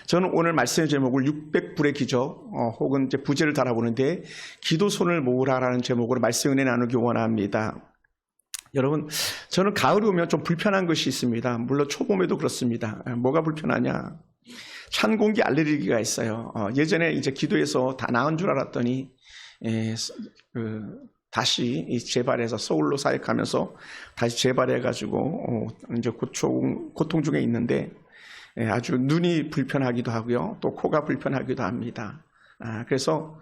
저는 오늘 말씀의 제목을 600불의 기적 혹은 이제 부제를 달아보는데 기도 손을 모으라라는 제목으로 말씀 은혜 나누기 원합니다. 여러분, 저는 가을이 오면 좀 불편한 것이 있습니다. 물론 초봄에도 그렇습니다. 뭐가 불편하냐? 찬 공기 알레르기가 있어요. 예전에 이제 기도에서 다 나은 줄 알았더니 다시 재발해서 서울로 사역하면서 다시 재발해가지고 이제 고통 중에 있는데 아주 눈이 불편하기도 하고요. 또 코가 불편하기도 합니다. 그래서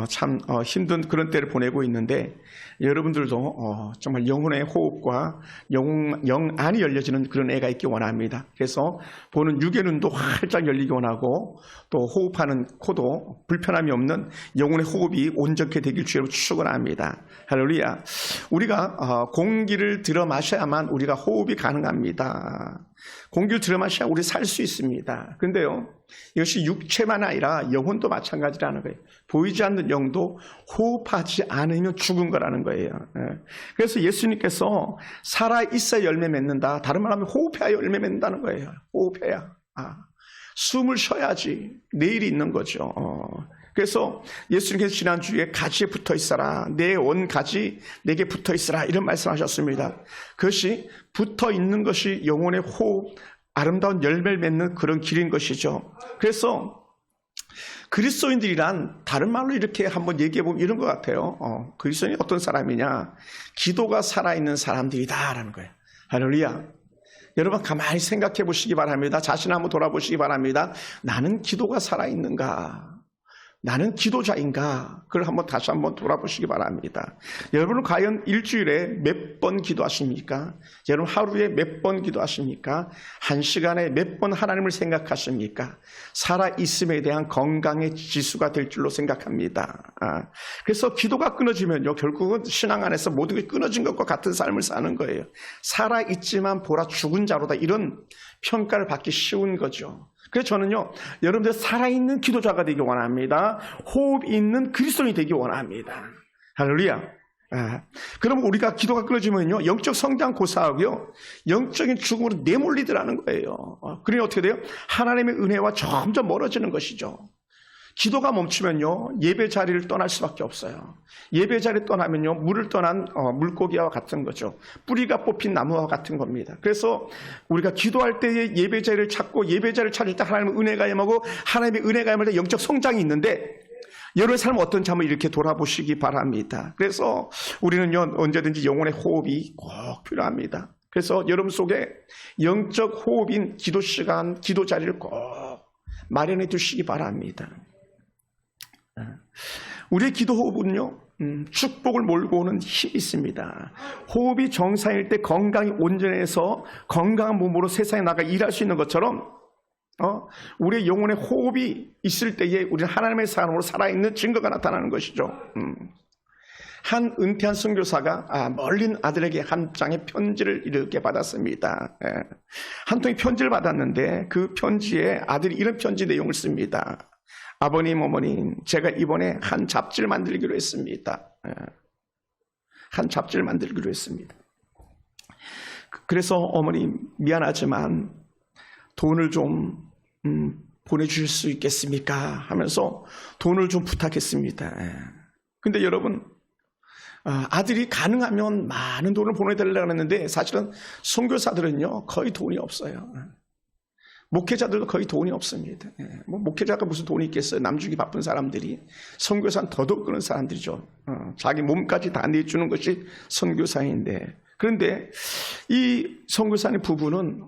참 힘든 그런 때를 보내고 있는데 여러분들도 정말 영혼의 호흡과 영안이 열려지는 그런 애가 있기 원합니다. 그래서 보는 육의 눈도 활짝 열리기 원하고 또 호흡하는 코도 불편함이 없는 영혼의 호흡이 온전케 되길 주로 축원합니다. 할렐루야. 우리가 공기를 들어 마셔야만 우리가 호흡이 가능합니다. 공기를 들어 마셔야 우리 살 수 있습니다. 그런데요, 이것이 육체만 아니라 영혼도 마찬가지라는 거예요. 보이지 않는 영도 호흡하지 않으면 죽은 거라는 거예요. 그래서 예수님께서 살아있어야 열매 맺는다. 다른 말하면 호흡해야 열매 맺는다는 거예요. 호흡해야. 숨을 쉬어야지 내일이 있는 거죠. 그래서 예수님께서 지난주에 가지에 붙어 있어라. 내 온 가지 내게 붙어 있어라. 이런 말씀하셨습니다. 그것이 붙어 있는 것이 영혼의 호흡, 아름다운 열매를 맺는 그런 길인 것이죠. 그래서 그리스도인들이란 다른 말로 이렇게 한번 얘기해보면 이런 것 같아요. 그리스도인이 어떤 사람이냐? 기도가 살아있는 사람들이다라는 거예요. 할렐루야. 여러분 가만히 생각해 보시기 바랍니다. 자신을 한번 돌아보시기 바랍니다. 나는 기도가 살아있는가? 나는 기도자인가? 그걸 다시 한번 돌아보시기 바랍니다. 여러분은 과연 일주일에 몇 번 기도하십니까? 여러분 하루에 몇 번 기도하십니까? 한 시간에 몇 번 하나님을 생각하십니까? 살아있음에 대한 건강의 지수가 될 줄로 생각합니다. 그래서 기도가 끊어지면요, 결국은 신앙 안에서 모든 게 끊어진 것과 같은 삶을 사는 거예요. 살아있지만 보라 죽은 자로다, 이런 평가를 받기 쉬운 거죠. 그래서 저는요, 여러분들 살아있는 기도자가 되기 원합니다. 호흡 있는 그리스도인이 되기 원합니다. 할렐루야. 그럼 우리가 기도가 끊어지면요, 영적 성장 고사하고요, 영적인 죽음으로 내몰리더라는 거예요. 그러니 어떻게 돼요? 하나님의 은혜와 점점 멀어지는 것이죠. 기도가 멈추면요, 예배 자리를 떠날 수밖에 없어요. 예배 자리를 떠나면요, 물을 떠난 물고기와 같은 거죠. 뿌리가 뽑힌 나무와 같은 겁니다. 그래서 우리가 기도할 때에 예배 자리를 찾고 예배 자리를 찾을 때 하나님의 은혜가 임하고 하나님의 은혜가 임할 때 영적 성장이 있는데, 여러분의 삶은 어떤지 한번 이렇게 돌아보시기 바랍니다. 그래서 우리는요, 언제든지 영혼의 호흡이 꼭 필요합니다. 그래서 여러분 속에 영적 호흡인 기도 시간, 기도 자리를 꼭 마련해 두시기 바랍니다. 우리의 기도 호흡은요, 축복을 몰고 오는 힘이 있습니다. 호흡이 정상일 때 건강이 온전해서 건강한 몸으로 세상에 나가 일할 수 있는 것처럼 우리의 영혼의 호흡이 있을 때에 우리는 하나님의 사람으로 살아있는 증거가 나타나는 것이죠. 한 은퇴한 선교사가 멀린 아들에게 한 장의 편지를 이렇게 받았습니다. 한 통의 편지를 받았는데 그 편지에 아들이 이런 편지 내용을 씁니다. 아버님, 어머님, 제가 이번에 한 잡지를 만들기로 했습니다. 한 잡지를 만들기로 했습니다. 그래서 어머님, 미안하지만 돈을 좀 보내주실 수 있겠습니까? 하면서 돈을 좀 부탁했습니다. 근데 여러분, 아들이 가능하면 많은 돈을 보내달라고 했는데 사실은 선교사들은요, 거의 돈이 없어요. 목회자들도 거의 돈이 없습니다. 목회자가 무슨 돈이 있겠어요? 남주기 바쁜 사람들이. 선교사는 더더욱 그런 사람들이죠. 자기 몸까지 다 내주는 것이 선교사인데, 그런데 이 선교사님 부부는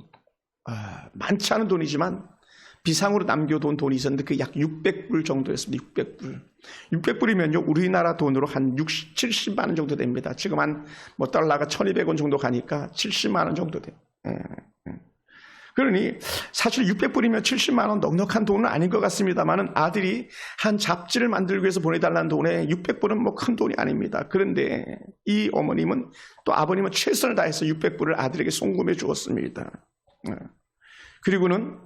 많지 않은 돈이지만 비상으로 남겨둔 돈이 있었는데 그게 약 600불 정도였습니다. 600불. 600불이면요, 우리나라 돈으로 한 60, 70만 원 정도 됩니다. 지금 달러가 1200원 정도 가니까 70만 원 정도 돼요. 그러니 사실 600불이면 70만 원 넉넉한 돈은 아닌 것 같습니다만 아들이 한 잡지를 만들기 위해서 보내달라는 돈에 600불은 큰 돈이 아닙니다. 그런데 이 어머님은 또 아버님은 최선을 다해서 600불을 아들에게 송금해 주었습니다. 그리고는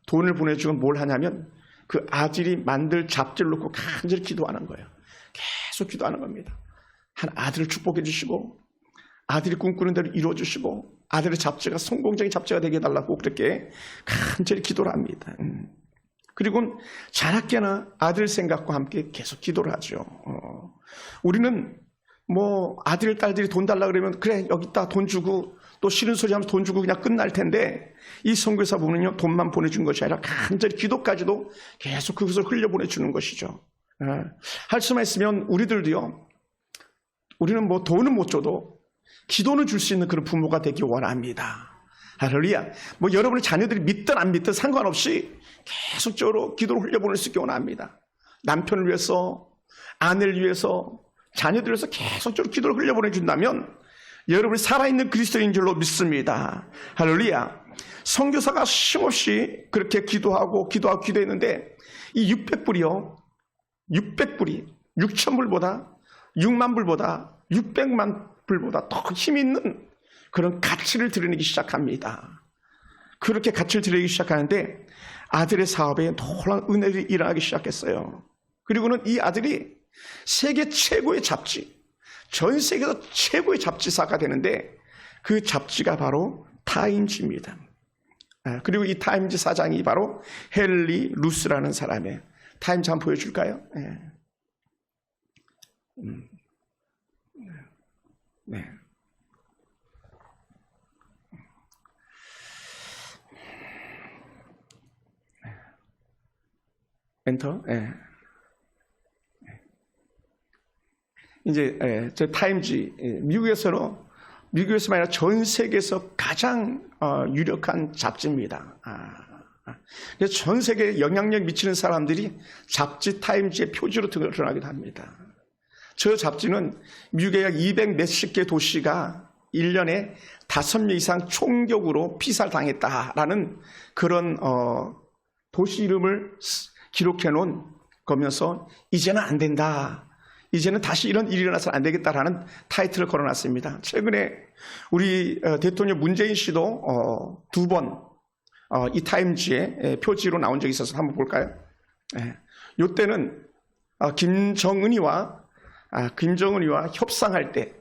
돈을 보내주고 뭘 하냐면 그 아들이 만들 잡지를 놓고 간절히 기도하는 거예요. 계속 기도하는 겁니다. 한 아들을 축복해 주시고 아들이 꿈꾸는 대로 이루어 주시고 아들의 잡지가 성공적인 잡지가 되게 해달라고 그렇게 간절히 기도를 합니다. 그리고 자나깨나 아들 생각과 함께 계속 기도를 하죠. 우리는 뭐 아들, 딸들이 돈 달라 그러면 그래 여기 있다 돈 주고 또 싫은 소리 하면서 돈 주고 그냥 끝날 텐데 이 선교사 보면요 돈만 보내준 것이 아니라 간절히 기도까지도 계속 그것을 흘려보내주는 것이죠. 할 수만 있으면 우리들도요, 우리는 뭐 돈은 못 줘도 기도는 줄 수 있는 그런 부모가 되기 원합니다. 할렐루야. 뭐 여러분의 자녀들이 믿든 안 믿든 상관없이 계속적으로 기도를 흘려보낼 수 있게 원합니다. 남편을 위해서, 아내를 위해서, 자녀들을 위해서 계속적으로 기도를 흘려보내준다면 여러분이 살아있는 그리스도인 줄로 믿습니다. 할렐루야. 선교사가 쉼없이 그렇게 기도했는데 이 600불이요. 600불이 6,000불보다 6만 불보다 600만 불보다 더 힘있는 그런 가치를 드러내기 시작합니다. 그렇게 가치를 드러내기 시작하는데 아들의 사업에 놀라운 은혜를 일어나기 시작했어요. 그리고는 이 아들이 세계 최고의 잡지, 전 세계에서 최고의 잡지사가 되는데 그 잡지가 바로 타임즈입니다. 그리고 이 타임즈 사장이 바로 헨리 루스라는 사람이에요. 타임즈 한번 보여줄까요? 네. 엔터. 이제 저 타임즈 미국에서만 아니라 전 세계에서 가장 유력한 잡지입니다. 그래서 전 세계에 영향력 미치는 사람들이 잡지 타임즈의 표지로 드러나기도 합니다. 저 잡지는 미국의 약 200 몇십 개 도시가 1년에 5명 이상 총격으로 피살당했다라는 그런 도시 이름을 기록해 놓은 거면서 이제는 안 된다. 이제는 다시 이런 일이 일어나서는 안 되겠다라는 타이틀을 걸어놨습니다. 최근에 우리 대통령 문재인 씨도 2번 이 타임즈의 표지로 나온 적이 있어서 한번 볼까요? 이때는 김정은이와 협상할 때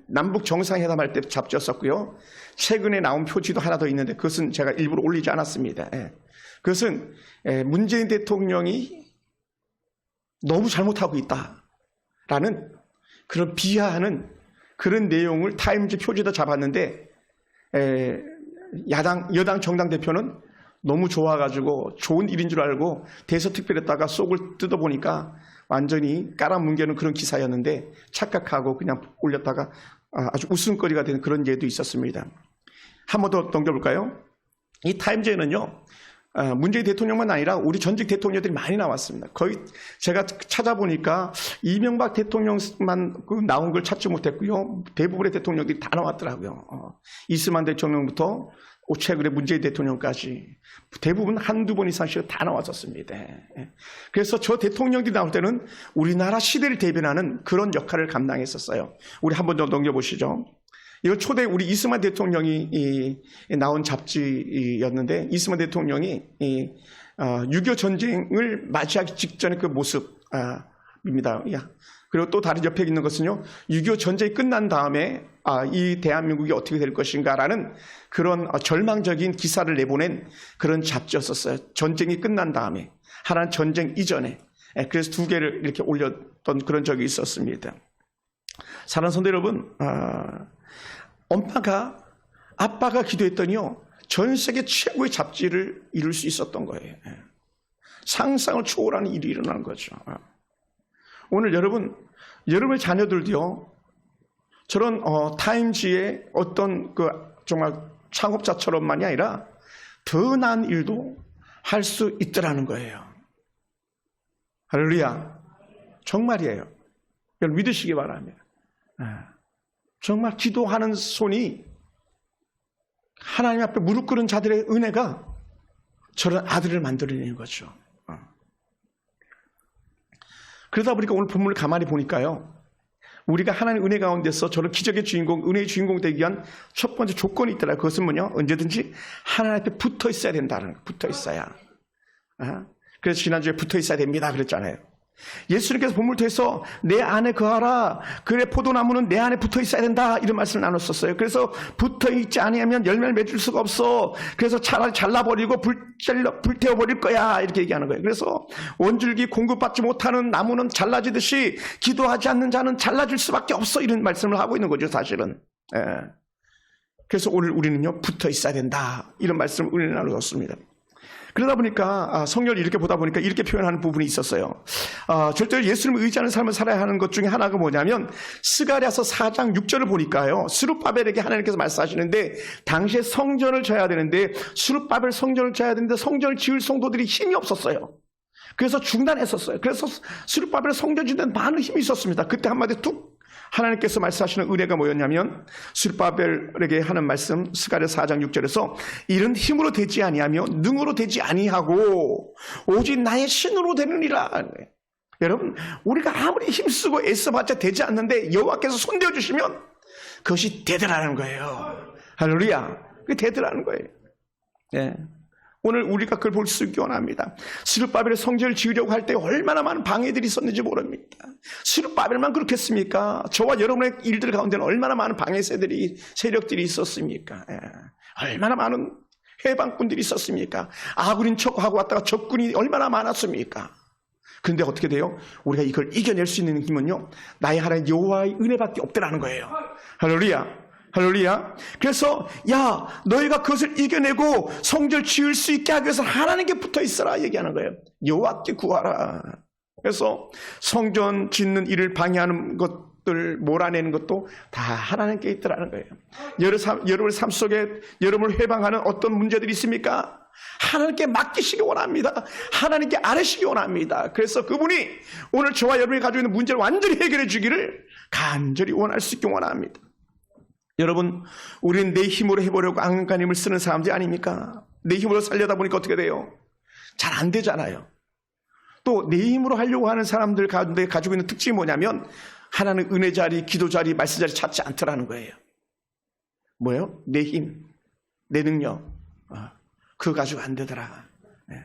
남북 정상회담할 때 잡지였었고요. 최근에 나온 표지도 하나 더 있는데 그것은 제가 일부러 올리지 않았습니다. 그것은 문재인 대통령이 너무 잘못하고 있다라는 그런 비하하는 그런 내용을 타임즈 표지에다 잡았는데 여당 정당 대표는 너무 좋아가지고 좋은 일인 줄 알고 대서특필했다가 속을 뜯어보니까 완전히 깔아뭉개는 그런 기사였는데 착각하고 그냥 올렸다가 아주 웃음거리가 되는 그런 예도 있었습니다. 한 번 더 넘겨볼까요? 이 타임즈에는요, 문재인 대통령만 아니라 우리 전직 대통령들이 많이 나왔습니다. 거의 제가 찾아보니까 이명박 대통령만 나온 걸 찾지 못했고요. 대부분의 대통령들이 다 나왔더라고요. 이스만 대통령부터 최근에 문재인 대통령까지 대부분 한두 번 이상씩 다 나왔었습니다. 그래서 저 대통령들이 나올 때는 우리나라 시대를 대변하는 그런 역할을 감당했었어요. 우리 한 번 더 넘겨보시죠. 이거 초대 우리 이스만 대통령이 나온 잡지였는데 이스만 대통령이 6.25 전쟁을 맞이하기 직전의 그 모습입니다. 그리고 또 다른 옆에 있는 것은요, 6.25 전쟁이 끝난 다음에 이 대한민국이 어떻게 될 것인가라는 그런 절망적인 기사를 내보낸 그런 잡지였었어요. 전쟁이 끝난 다음에, 하나는 전쟁 이전에. 그래서 두 개를 이렇게 올렸던 그런 적이 있었습니다. 사랑하는 성도 여러분, 아빠가 기도했더니요, 전 세계 최고의 잡지를 이룰 수 있었던 거예요. 상상을 초월하는 일이 일어나는 거죠. 오늘 여러분의 자녀들도요, 저런 타임즈의 어떤 정말 창업자처럼만이 아니라 더 나은 일도 할 수 있더라는 거예요. 할렐루야. 정말이에요. 여러분 믿으시기 바랍니다. 정말 기도하는 손이 하나님 앞에 무릎 꿇은 자들의 은혜가 저런 아들을 만들어내는 거죠. 그러다 보니까 오늘 본문을 가만히 보니까요, 우리가 하나님의 은혜 가운데서 저런 기적의 주인공, 은혜의 주인공 되기 위한 첫 번째 조건이 있더라. 그것은 뭐냐? 언제든지 하나님 앞에 붙어 있어야 된다는 거. 붙어 있어야. 그래서 지난주에 붙어 있어야 됩니다 그랬잖아요. 예수님께서 본문을 통해서 내 안에 거하라. 그래 포도나무는 내 안에 붙어 있어야 된다. 이런 말씀을 나눴었어요. 그래서 붙어 있지 아니하면 열매를 맺을 수가 없어. 그래서 차라리 잘라버리고 불태워버릴 거야. 이렇게 얘기하는 거예요. 그래서 원줄기 공급받지 못하는 나무는 잘라지듯이 기도하지 않는 자는 잘라질 수밖에 없어. 이런 말씀을 하고 있는 거죠, 사실은. 예. 그래서 오늘 우리는요, 붙어 있어야 된다. 이런 말씀을 우리는 나누었습니다. 그러다 보니까 성경을 이렇게 보다 보니까 이렇게 표현하는 부분이 있었어요. 절대로 예수님을 의지하는 삶을 살아야 하는 것 중에 하나가 뭐냐면 스가랴서 4장 6절을 보니까요. 스룹바벨에게 하나님께서 말씀하시는데 당시에 성전을 져야 되는데 스룹바벨 성전을 져야 되는데 성전을 지을 성도들이 힘이 없었어요. 그래서 중단했었어요. 그래서 스룹바벨 성전 짓는 데 많은 힘이 있었습니다. 그때 한마디 툭 하나님께서 말씀하시는 은혜가 뭐였냐면 스룹바벨에게 하는 말씀 스가랴 4장 6절에서 이는 힘으로 되지 아니하며 능으로 되지 아니하고 오직 나의 신으로 되느니라. 여러분 우리가 아무리 힘쓰고 애써봤자 되지 않는데 여호와께서 손대어 주시면 그것이 되더라는 거예요. 할렐루야. 그게 되더라는 거예요. 네. 오늘 우리가 그걸 볼 수 있기 원합니다. 스룹바벨의 성전을 지으려고 할 때 얼마나 많은 방해들이 있었는지 모릅니다. 스룹바벨만 그렇겠습니까? 저와 여러분의 일들 가운데는 얼마나 많은 세력들이 있었습니까? 예. 얼마나 많은 해방꾼들이 있었습니까? 아군인 척하고 왔다가 적군이 얼마나 많았습니까? 그런데 어떻게 돼요? 우리가 이걸 이겨낼 수 있는 힘은요, 나의 하나님 여호와의 은혜밖에 없더라는 거예요. 할렐루야. 할렐루야. 그래서 야 너희가 그것을 이겨내고 성전을 지을 수 있게 하기 위해서 하나님께 붙어 있어라 얘기하는 거예요. 여호와께 구하라. 그래서 성전 짓는 일을 방해하는 것들 몰아내는 것도 다 하나님께 있더라는 거예요. 여러분의 삶 속에 여러분을 해방하는 어떤 문제들이 있습니까? 하나님께 맡기시기 원합니다. 하나님께 아뢰시기 원합니다. 그래서 그분이 오늘 저와 여러분이 가지고 있는 문제를 완전히 해결해 주기를 간절히 원할 수 있기 원합니다. 여러분 우리는 내 힘으로 해보려고 안간힘을 쓰는 사람들이 아닙니까? 내 힘으로 살려다 보니까 어떻게 돼요? 잘 안 되잖아요. 또 내 힘으로 하려고 하는 사람들 가운데 가지고 있는 특징이 뭐냐면 하나는 은혜 자리, 기도 자리, 말씀 자리 찾지 않더라는 거예요. 뭐예요? 내 힘, 내 능력 그거 가지고 안 되더라. 네.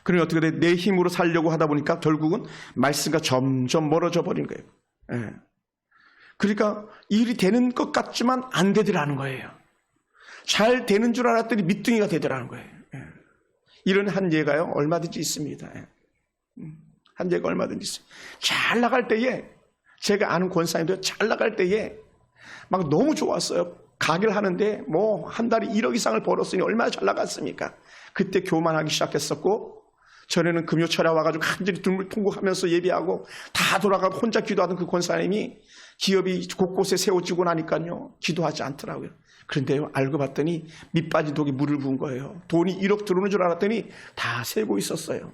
그러니 어떻게 돼? 내 힘으로 살려고 하다 보니까 결국은 말씀과 점점 멀어져 버린 거예요. 네. 그러니까 일이 되는 것 같지만 안 되더라는 거예요. 잘 되는 줄 알았더니 밑둥이가 되더라는 거예요. 이런 한 예가요 얼마든지 있습니다. 한 예가 얼마든지 있어요. 잘 나갈 때에 제가 아는 권사님도 잘 나갈 때에 막 너무 좋았어요. 가게를 하는데 뭐 한 달에 1억 이상을 벌었으니 얼마나 잘 나갔습니까? 그때 교만하기 시작했었고 전에는 금요철에 와가지고 간절히 둘물통곡하면서 예배하고 다 돌아가고 혼자 기도하던 그 권사님이 기업이 곳곳에 세워지고 나니까요 기도하지 않더라고요. 그런데요 알고 봤더니 밑빠진 독에 물을 부은 거예요. 돈이 1억 들어오는 줄 알았더니 다 세고 있었어요.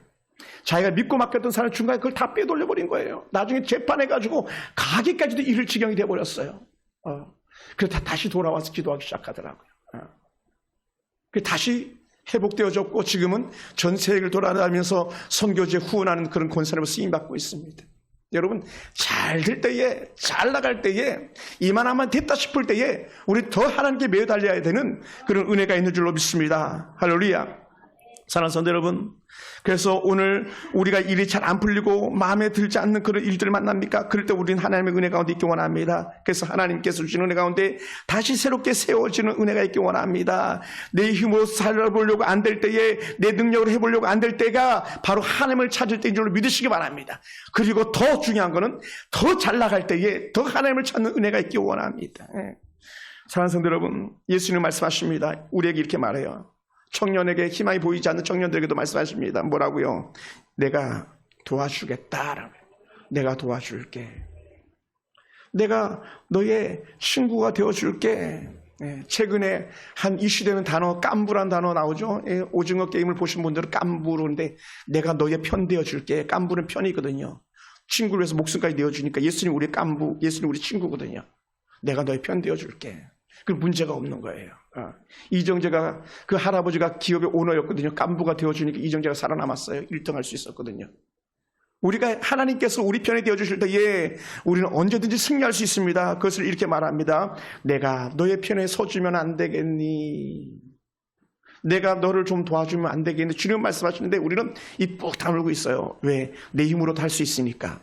자기가 믿고 맡겼던 사람 중간에 그걸 다 빼돌려버린 거예요. 나중에 재판해가지고 가게까지도 잃을 지경이 돼버렸어요. 그래서 다시 돌아와서 기도하기 시작하더라고요. 다시 회복되어졌고 지금은 전 세계를 돌아다니면서 선교지에 후원하는 그런 권사님을 쓰임받고 있습니다. 여러분 잘 될 때에 잘 나갈 때에 이만하면 됐다 싶을 때에 우리 더 하나님께 매여 달려야 되는 그런 은혜가 있는 줄로 믿습니다. 할렐루야. 사랑하는 성도 여러분, 그래서 오늘 우리가 일이 잘 안 풀리고 마음에 들지 않는 그런 일들을 만납니까? 그럴 때 우리는 하나님의 은혜 가운데 있기 원합니다. 그래서 하나님께서 주시는 은혜 가운데 다시 새롭게 세워지는 은혜가 있기 원합니다. 내 힘으로 살아보려고 안 될 때에 내 능력으로 해보려고 안 될 때가 바로 하나님을 찾을 때인 줄로 믿으시기 바랍니다. 그리고 더 중요한 거는 더 잘 나갈 때에 더 하나님을 찾는 은혜가 있기 원합니다. 사랑하는 성도 여러분, 예수님 말씀하십니다. 우리에게 이렇게 말해요. 청년에게 희망이 보이지 않는 청년들에게도 말씀하십니다. 뭐라고요? 내가 도와주겠다. 내가 도와줄게. 내가 너의 친구가 되어줄게. 최근에 한 이슈되는 단어 깐부란 단어 나오죠. 오징어 게임을 보신 분들은 깐부로인데 내가 너의 편 되어줄게. 깐부는 편이거든요. 친구를 위해서 목숨까지 내어주니까 예수님 우리 깐부, 예수님 우리 친구거든요. 내가 너의 편 되어줄게. 그 문제가 없는 거예요. 이정재가 그 할아버지가 기업의 오너였거든요. 깐부가 되어주니까 이정재가 살아남았어요. 1등할 수 있었거든요. 우리가 하나님께서 우리 편에 되어주실 때에 우리는 언제든지 승리할 수 있습니다. 그것을 이렇게 말합니다. 내가 너의 편에 서주면 안 되겠니? 내가 너를 좀 도와주면 안 되겠는데 주님 말씀하시는데 우리는 입 꾹 다물고 있어요. 왜? 내 힘으로도 할 수 있으니까.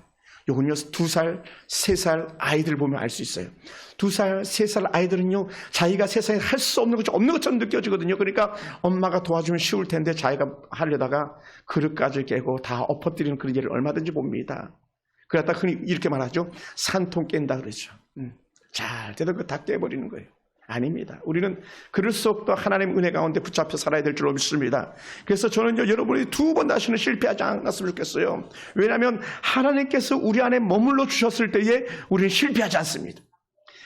요건요 2살, 3살 아이들 보면 알 수 있어요. 2살, 3살 아이들은요 자기가 세상에 할 수 없는 것 없는 것처럼 느껴지거든요. 그러니까 엄마가 도와주면 쉬울 텐데 자기가 하려다가 그릇까지 깨고 다 엎어뜨리는 그런 일을 얼마든지 봅니다. 그러다 흔히 이렇게 말하죠. 산통 깬다 그러죠. 잘 되도 그 다 깨버리는 거예요. 아닙니다. 우리는 그럴 수 없도 하나님 은혜 가운데 붙잡혀 살아야 될 줄로 믿습니다. 그래서 저는요, 여러분이 2번 다시는 실패하지 않았으면 좋겠어요. 왜냐하면 하나님께서 우리 안에 머물러 주셨을 때에 우리는 실패하지 않습니다.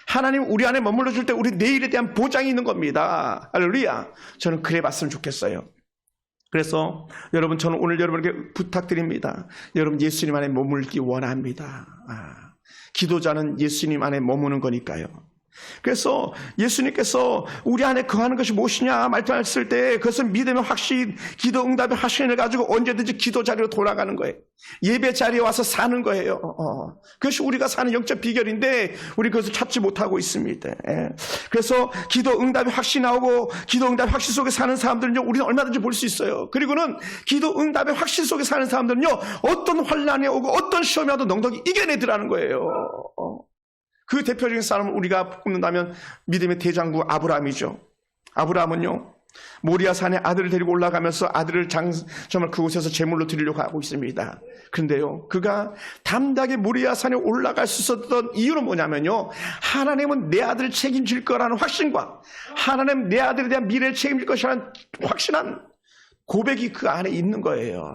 하나님 우리 안에 머물러 줄 때 우리 내일에 대한 보장이 있는 겁니다. 할렐루야. 저는 그래 봤으면 좋겠어요. 그래서 여러분, 저는 오늘 여러분에게 부탁드립니다. 여러분 예수님 안에 머물기 원합니다. 기도자는 예수님 안에 머무는 거니까요. 그래서 예수님께서 우리 안에 거하는 것이 무엇이냐 말씀하셨을 때 그것은 믿음의 확신, 기도 응답의 확신을 가지고 언제든지 기도 자리로 돌아가는 거예요. 예배 자리에 와서 사는 거예요. 그것이 우리가 사는 영적 비결인데 우리 그것을 찾지 못하고 있습니다. 그래서 기도 응답의 확신이 나오고 기도 응답의 확신 속에 사는 사람들은요 우리는 얼마든지 볼 수 있어요. 그리고는 기도 응답의 확신 속에 사는 사람들은요 어떤 환난이 오고 어떤 시험이 와도 넉넉히 이겨내더라는 거예요. 그 대표적인 사람을 우리가 꼽는다면 믿음의 대장부 아브라함이죠. 아브라함은요 모리아 산에 아들을 데리고 올라가면서 아들을 정말 그곳에서 제물로 드리려고 하고 있습니다. 그런데요 그가 담대하게 모리아 산에 올라갈 수 있었던 이유는 뭐냐면요, 하나님은 내 아들을 책임질 거라는 확신과 하나님 내 아들에 대한 미래를 책임질 것이라는 확신한 고백이 그 안에 있는 거예요.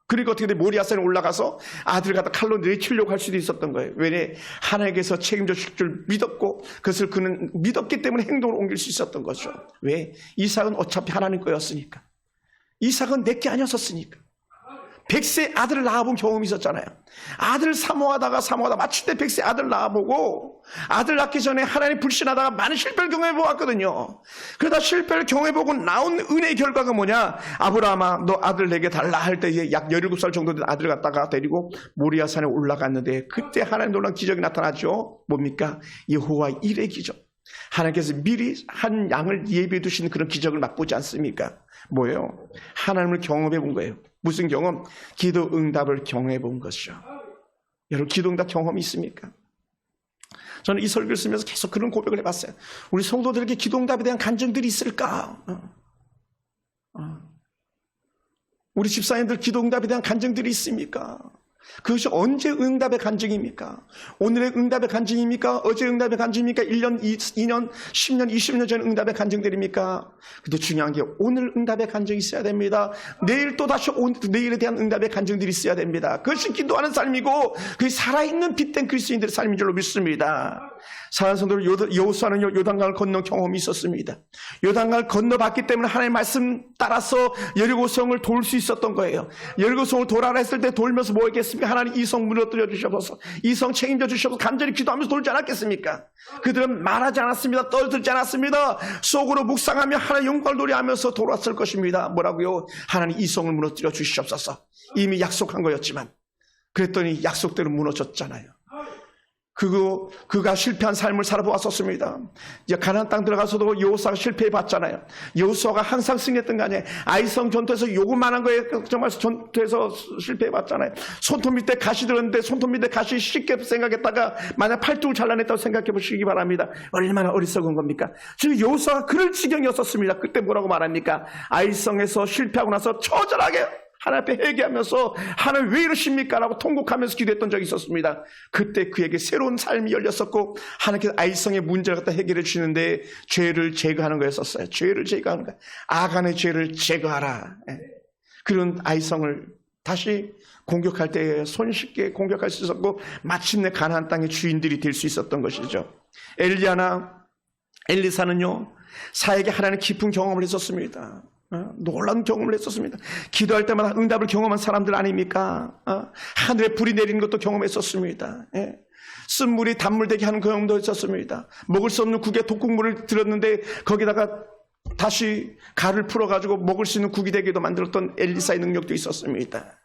그리고 어떻게 돼? 모리아산에 올라가서 아들을 갖다 칼로 내치려고 할 수도 있었던 거예요. 왜냐? 하나님께서 책임져 주실 줄 믿었고 그것을 그는 믿었기 때문에 행동을 옮길 수 있었던 거죠. 왜? 이삭은 어차피 하나님 거였으니까. 이삭은 내게 아니었었으니까. 100세 아들을 낳아본 경험이 있었잖아요. 아들 사모하다가 마칠 때 100세 아들 낳아보고 아들 낳기 전에 하나님 불신하다가 많은 실패를 경험해보았거든요. 그러다 실패를 경험해보고 나온 은혜의 결과가 뭐냐? 아브라함아 너 아들 내게 달라 할 때에 약 17살 정도 된 아들을 갖다가 데리고 모리아산에 올라갔는데 그때 하나님 놀란 기적이 나타나죠. 뭡니까? 여호와 일의 기적. 하나님께서 미리 한 양을 예비해 두신 그런 기적을 맛보지 않습니까? 뭐예요? 하나님을 경험해 본 거예요. 무슨 경험? 기도 응답을 경험해 본 것이죠. 여러분 기도 응답 경험이 있습니까? 저는 이 설교를 쓰면서 계속 그런 고백을 해봤어요. 우리 성도들에게 기도 응답에 대한 간증들이 있을까? 우리 집사님들 기도 응답에 대한 간증들이 있습니까? 그것이 언제 응답의 간증입니까? 오늘의 응답의 간증입니까? 어제 응답의 간증입니까? 1년, 2년, 10년, 20년 전 응답의 간증들입니까? 근데 중요한 게 오늘 응답의 간증이 있어야 됩니다. 내일 또다시 내일에 대한 응답의 간증들이 있어야 됩니다. 그것이 기도하는 삶이고 그게 살아있는 빛된 그리스도인들의 삶인 줄로 믿습니다. 사랑하는 성도들, 여호수아는 요단강을 건너 경험이 있었습니다. 요단강을 건너봤기 때문에 하나님의 말씀 따라서 여리고성을 돌 수 있었던 거예요. 여리고성을 돌아라 했을 때 돌면서 뭐 했겠습니까? 하나님 이 성 무너뜨려 주셔서 이 성 책임져 주셔서 간절히 기도하면서 돌지 않았겠습니까? 그들은 말하지 않았습니다. 떠들지 않았습니다. 속으로 묵상하며 하나님 영광을 노래하면서 돌아왔을 것입니다. 뭐라고요? 하나님 이 성을 무너뜨려 주시옵소서. 이미 약속한 거였지만 그랬더니 약속대로 무너졌잖아요. 그가 실패한 삶을 살아보았었습니다. 이제 가나안 땅 들어가서도 여호수아가 실패해봤잖아요. 여호수아가 항상 승리했던 거 아니에요. 아이성 전투에서 요구만한 거에 정말 전투에서 실패해봤잖아요. 손톱 밑에 가시 들었는데 손톱 밑에 가시 쉽게 생각했다가 만약 팔뚝을 잘라냈다고 생각해 보시기 바랍니다. 얼마나 어리석은 겁니까? 지금 여호수아가 그럴 지경이었었습니다. 그때 뭐라고 말합니까? 아이성에서 실패하고 나서 처절하게 하나님 앞에 회개하면서 하나님 왜 이러십니까? 라고 통곡하면서 기도했던 적이 있었습니다. 그때 그에게 새로운 삶이 열렸었고 하나님께서 아이성의 문제를 갖다 해결해 주시는데 죄를 제거하는 거였었어요. 죄를 제거하는 거예요. 아간의 죄를 제거하라. 그런 아이성을 다시 공격할 때 손쉽게 공격할 수 있었고 마침내 가나안 땅의 주인들이 될 수 있었던 것이죠. 엘리야나 엘리사는요 사에게 하나님의 깊은 경험을 했었습니다. 놀라운 경험을 했었습니다. 기도할 때마다 응답을 경험한 사람들 아닙니까? 하늘에 불이 내리는 것도 경험했었습니다. 쓴 물이 단물 되게 하는 경험도 있었습니다. 먹을 수 없는 국에 독국물을 들었는데 거기다가 다시 가를 풀어가지고 먹을 수 있는 국이 되게도 만들었던 엘리사의 능력도 있었습니다.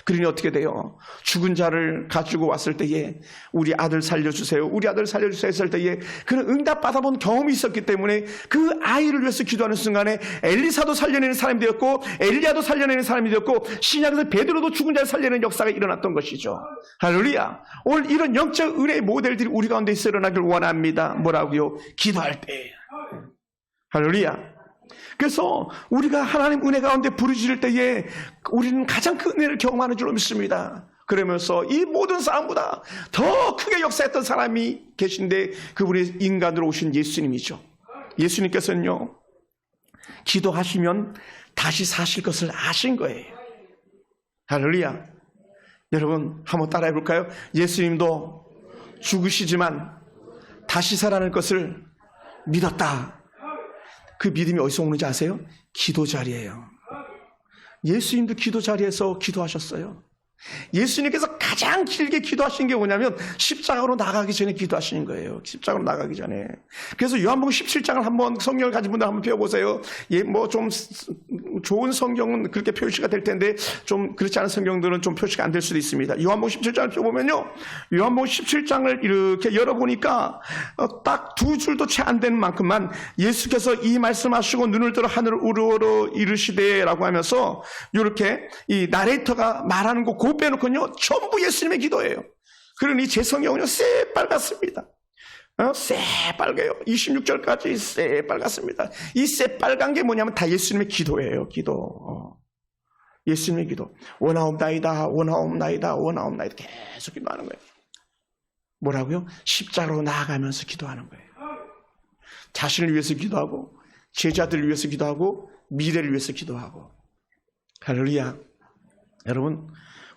그러니 어떻게 돼요? 죽은 자를 가지고 왔을 때에 우리 아들 살려주세요, 우리 아들 살려주세요 했을 때에 그는 응답받아본 경험이 있었기 때문에 그 아이를 위해서 기도하는 순간에 엘리사도 살려내는 사람이 되었고 엘리야도 살려내는 사람이 되었고 신약에서 베드로도 죽은 자를 살려내는 역사가 일어났던 것이죠. 할렐루야. 오늘 이런 영적 은혜의 모델들이 우리 가운데 있어 일어나길 원합니다. 뭐라고요? 기도할 때. 할렐루야. 그래서 우리가 하나님 은혜 가운데 부르짖을 때에 우리는 가장 큰 은혜를 경험하는 줄로 믿습니다. 그러면서 이 모든 사람보다 더 크게 역사했던 사람이 계신데 그분이 인간으로 오신 예수님이죠. 예수님께서는요, 기도하시면 다시 사실 것을 아신 거예요. 할렐루야. 여러분 한번 따라해 볼까요? 예수님도 죽으시지만 다시 살아날 것을 믿었다. 그 믿음이 어디서 오는지 아세요? 기도 자리예요. 예수님도 기도 자리에서 기도하셨어요. 예수님께서 가장 길게 기도하신 게 뭐냐면 십자가로 나가기 전에 기도하시는 거예요. 십자가로 나가기 전에. 그래서 요한복음 17장을 한번 성경을 가진 분들 한번 배워보세요. 예, 뭐 좀 좋은 성경은 그렇게 표시가 될 텐데 좀 그렇지 않은 성경들은 좀 표시가 안 될 수도 있습니다. 요한복음 17장을 펴보면요, 요한복음 17장을 이렇게 열어보니까 딱 두 줄도 채 안 되는 만큼만 예수께서 이 말씀하시고 눈을 들어 하늘을 우러러 이르시되라고 하면서 이렇게 이 나레이터가 말하는 거 그거 빼놓고요 전부 예수님의 기도예요. 그러니 제 성경은요 새빨갛습니다. 새빨개요. 26절까지 새빨갛습니다. 이 새빨간 게 뭐냐면 다 예수님의 기도예요. 기도. 예수님의 기도. 원하옵나이다, 원하옵나이다, 원하옵나이다. 계속 기도하는 거예요. 뭐라고요? 십자가로 나아가면서 기도하는 거예요. 자신을 위해서 기도하고 제자들을 위해서 기도하고 미래를 위해서 기도하고. 할렐루야. 여러분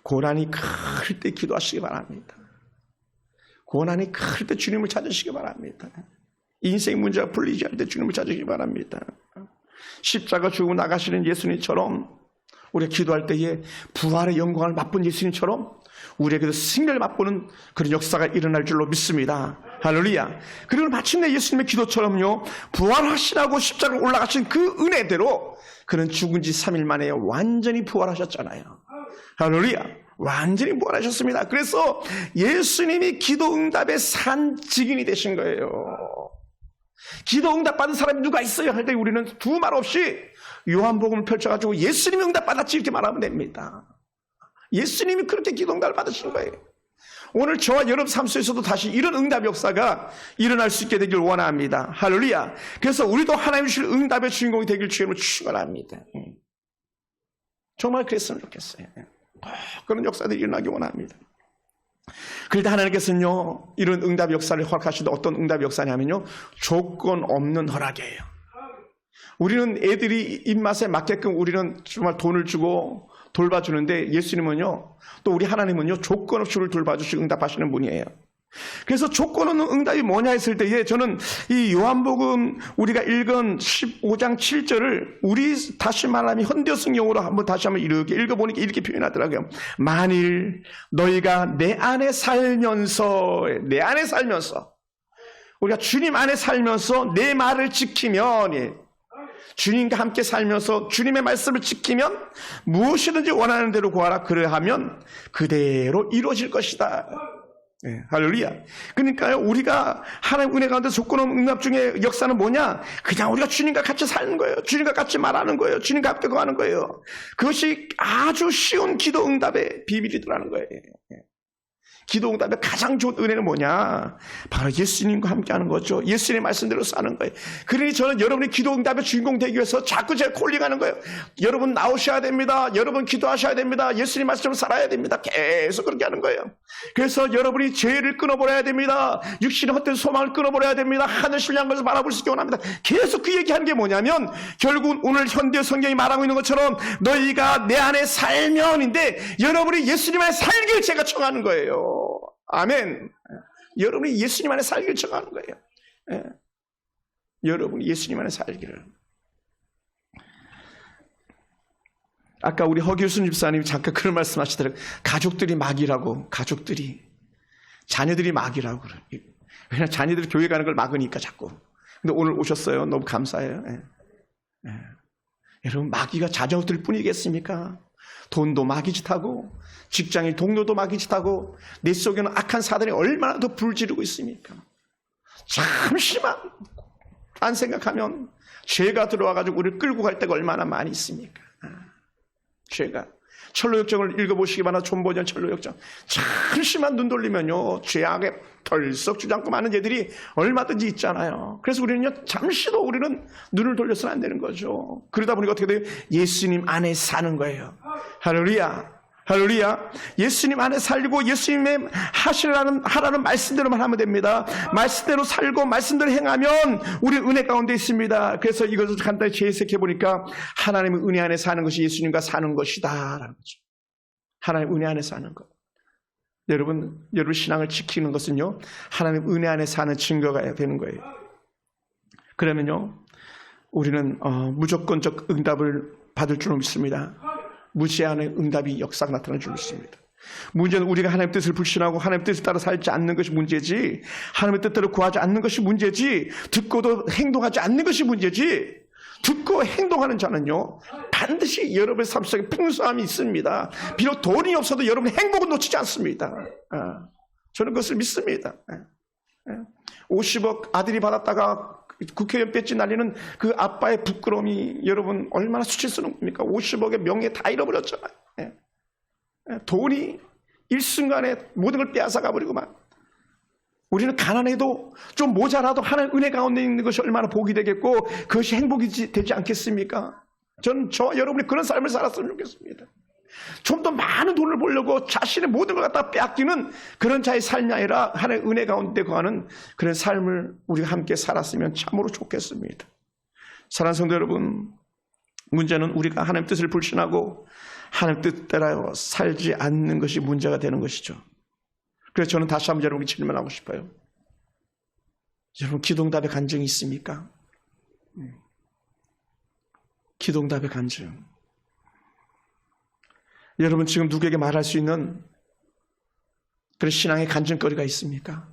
고난이 클 때 기도하시기 바랍니다. 고난이 클 때 주님을 찾으시기 바랍니다. 인생 문제가 풀리지 않을 때 주님을 찾으시기 바랍니다. 십자가 죽고 나가시는 예수님처럼 우리가 기도할 때에 부활의 영광을 맛본 예수님처럼 우리에게도 승리를 맛보는 그런 역사가 일어날 줄로 믿습니다. 할렐루야. 그리고 마침내 예수님의 기도처럼요, 부활하시라고 십자가로 올라가신 그 은혜대로 그는 죽은 지 3일 만에 완전히 부활하셨잖아요. 할렐루야. 완전히 부활하셨습니다. 그래서 예수님이 기도 응답의 산 증인이 되신 거예요. 기도 응답 받은 사람이 누가 있어요? 할 때 우리는 두 말 없이 요한복음을 펼쳐가지고 예수님이 응답 받았지 이렇게 말하면 됩니다. 예수님이 그렇게 기도 응답을 받으신 거예요. 오늘 저와 여러분 삶 속에서도 다시 이런 응답 역사가 일어날 수 있게 되길 원합니다. 할렐루야. 그래서 우리도 하나님 주실 응답의 주인공이 되길 주님을 축원합니다. 정말 그랬으면 좋겠어요. 그런 역사들이 일어나기 원합니다. 그런데 하나님께서는요, 이런 응답 역사를 허락하시는데 어떤 응답 역사냐면요, 조건 없는 허락이에요. 우리는 애들이 입맛에 맞게끔 우리는 정말 돈을 주고 돌봐주는데 예수님은요, 또 우리 하나님은요, 조건 없이 우리를 돌봐주시고 응답하시는 분이에요. 그래서 조건 없는 응답이 뭐냐 했을 때에 저는 이 요한복음 우리가 읽은 15장 7절을 우리 다시 말하면 현대성경으로 한번 다시 한번 이렇게 읽어보니까 이렇게 표현하더라고요. 만일 너희가 내 안에 살면서 우리가 주님 안에 살면서 내 말을 지키면, 주님과 함께 살면서 주님의 말씀을 지키면 무엇이든지 원하는 대로 구하라. 그러하면 그대로 이루어질 것이다. 네, 할렐루야. 그러니까요, 우리가 하나님 은혜 가운데 조건 없는 응답 중에 역사는 뭐냐? 그냥 우리가 주님과 같이 사는 거예요. 주님과 같이 말하는 거예요. 주님과 함께 거하는 거예요. 그것이 아주 쉬운 기도 응답의 비밀이더라는 거예요. 기도 응답의 가장 좋은 은혜는 뭐냐? 바로 예수님과 함께 하는 거죠. 예수님의 말씀대로 사는 거예요. 그러니 저는 여러분이 기도 응답의 주인공 되기 위해서 자꾸 제가 콜링하는 거예요. 여러분 나오셔야 됩니다. 여러분 기도하셔야 됩니다. 예수님 말씀으로 살아야 됩니다. 계속 그렇게 하는 거예요. 그래서 여러분이 죄를 끊어버려야 됩니다. 육신의 헛된 소망을 끊어버려야 됩니다. 하늘을 향한 것을 바라볼 수 있게 원합니다. 계속 그 얘기하는 게 뭐냐면 결국은 오늘 현대 성경이 말하고 있는 것처럼 너희가 내 안에 살면인데 여러분이 예수님 안에 살길 제가 청하는 거예요. 아멘. 여러분이 예수님 안에 살기를 청하는 거예요. 예. 여러분이 예수님 안에 살기를. 아까 우리 허길순 집사님이 잠깐 그런 말씀하시더라고요. 가족들이 막이라고. 자녀들이 막이라고 그래요. 왜냐하면 자녀들이 교회 가는 걸 막으니까 자꾸. 근데 오늘 오셨어요. 너무 감사해요. 예. 여러분 마귀가 자녀들 뿐이겠습니까? 돈도 마귀짓하고 직장인 동료도 마귀짓하고 내 속에는 악한 사단이 얼마나 더 불지르고 있습니까? 잠시만 안 생각하면 죄가 들어와가지고 우리를 끌고 갈 때가 얼마나 많이 있습니까? 죄가. 철로역정을 읽어보시기 바랍니다. 존버전 철로역정. 잠시만 눈 돌리면요, 죄악에 덜썩 주저앉고 많은 죄들이 얼마든지 있잖아요. 그래서 우리는요, 잠시도 우리는 눈을 돌려서는 안 되는 거죠. 그러다 보니까 어떻게 돼요? 예수님 안에 사는 거예요. 할렐루야. 할렐루야. 예수님 안에 살고 예수님의 하라는 말씀대로만 하면 됩니다. 말씀대로 살고 말씀대로 행하면 우리 은혜 가운데 있습니다. 그래서 이것을 간단히 재해석해 보니까 하나님의 은혜 안에 사는 것이 예수님과 사는 것이다 라는 거죠. 하나님의 은혜 안에 사는 것. 여러분 신앙을 지키는 것은요, 하나님의 은혜 안에 사는 증거가 되는 거예요. 그러면요, 우리는 무조건적 응답을 받을 줄 믿습니다. 무제한의 응답이 역사가 나타날 줄 믿습니다. 문제는 우리가 하나님의 뜻을 불신하고 하나님의 뜻을 따라 살지 않는 것이 문제지, 하나님의 뜻대로 구하지 않는 것이 문제지, 듣고도 행동하지 않는 것이 문제지, 듣고 행동하는 자는요, 반드시 여러분의 삶 속에 풍성함이 있습니다. 비록 돈이 없어도 여러분의 행복은 놓치지 않습니다. 저는 그것을 믿습니다. 50억 아들이 받았다가 국회의원 배지 날리는 그 아빠의 부끄러움이 여러분 얼마나 수치스러운 겁니까? 50억의 명예 다 잃어버렸잖아요. 돈이 일순간에 모든 걸 빼앗아가 버리고만. 우리는 가난해도 좀 모자라도 하나님의 은혜 가운데 있는 것이 얼마나 복이 되겠고 그것이 행복이 되지 않겠습니까? 저는 여러분이 그런 삶을 살았으면 좋겠습니다. 좀 더 많은 돈을 벌려고 자신의 모든 걸 갖다 빼앗기는 그런 자의 삶이 아니라 하나님의 은혜 가운데 거하는 그런 삶을 우리가 함께 살았으면 참으로 좋겠습니다. 사랑하는 성도 여러분, 문제는 우리가 하나님 뜻을 불신하고 하나님 뜻대로 살지 않는 것이 문제가 되는 것이죠. 그래서 저는 다시 한번 여러분께 질문하고 싶어요. 여러분, 기도응답의 간증이 있습니까? 기도응답의 간증. 여러분 지금 누구에게 말할 수 있는 그런 신앙의 간증거리가 있습니까?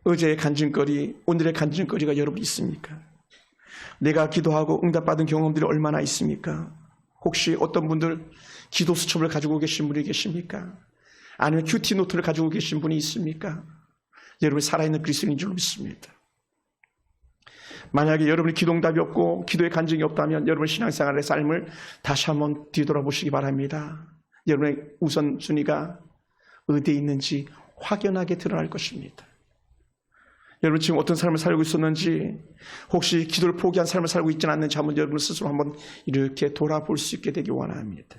어제의 간증거리, 오늘의 간증거리가 여러분 있습니까? 내가 기도하고 응답받은 경험들이 얼마나 있습니까? 혹시 어떤 분들 기도 수첩을 가지고 계신 분이 계십니까? 아니면 큐티 노트를 가지고 계신 분이 있습니까? 여러분이 살아있는 그리스도인인 줄 믿습니다. 만약에 여러분이 기도응답이 없고 기도의 간증이 없다면 여러분 신앙생활의 삶을 다시 한번 뒤돌아보시기 바랍니다. 여러분의 우선순위가 어디에 있는지 확연하게 드러날 것입니다. 여러분 지금 어떤 삶을 살고 있었는지, 혹시 기도를 포기한 삶을 살고 있지는 않는지 한번 여러분 스스로 한번 이렇게 돌아볼 수 있게 되기 원합니다.